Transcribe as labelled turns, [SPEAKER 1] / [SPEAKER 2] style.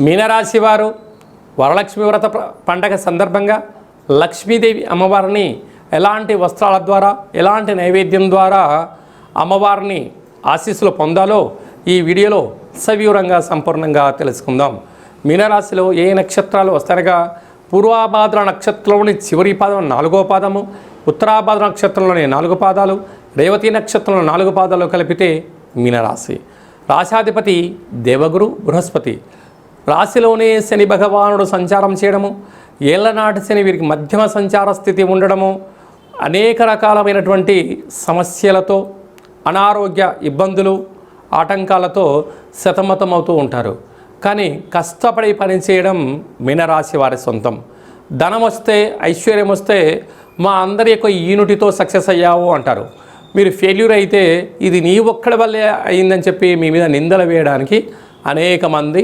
[SPEAKER 1] మీనరాశి వారు వరలక్ష్మి వ్రత పండగ సందర్భంగా లక్ష్మీదేవి అమ్మవారిని ఎలాంటి వస్త్రాల ద్వారా, ఎలాంటి నైవేద్యం ద్వారా అమ్మవారిని ఆశీస్సులు పొందాలో ఈ వీడియోలో సవివరంగా సంపూర్ణంగా తెలుసుకుందాం. మీనరాశిలో ఏ నక్షత్రాలు వస్తాయనగా పూర్వాభాద్ర నక్షత్రంలోని చివరి పాదం 4వ పాదము, ఉత్తరాభాద్ర నక్షత్రంలోని 4 పాదాలు, రేవతి నక్షత్రంలో 4 పాదాలు కలిపితే మీనరాశి. రాశాధిపతి దేవగురు బృహస్పతి. రాశిలోనే శని భగవానుడు సంచారం చేయడము, ఏళ్లనాటి శని వీరికి మధ్యమ సంచార స్థితి ఉండడము, అనేక రకాలైనటువంటి సమస్యలతో, అనారోగ్య ఇబ్బందులు, ఆటంకాలతో సతమతమవుతూ ఉంటారు. కానీ కష్టపడి పనిచేయడం మీనరాశి వారి సొంతం. ధనం వస్తే, ఐశ్వర్యం వస్తే మా అందరి యొక్క యూనిటీతో సక్సెస్ అయ్యావు అంటారు. మీరు ఫెయిల్యూర్ అయితే ఇది నీ ఒక్కడి వల్లే అయిందని చెప్పి మీ మీద నిందలు వేయడానికి అనేక మంది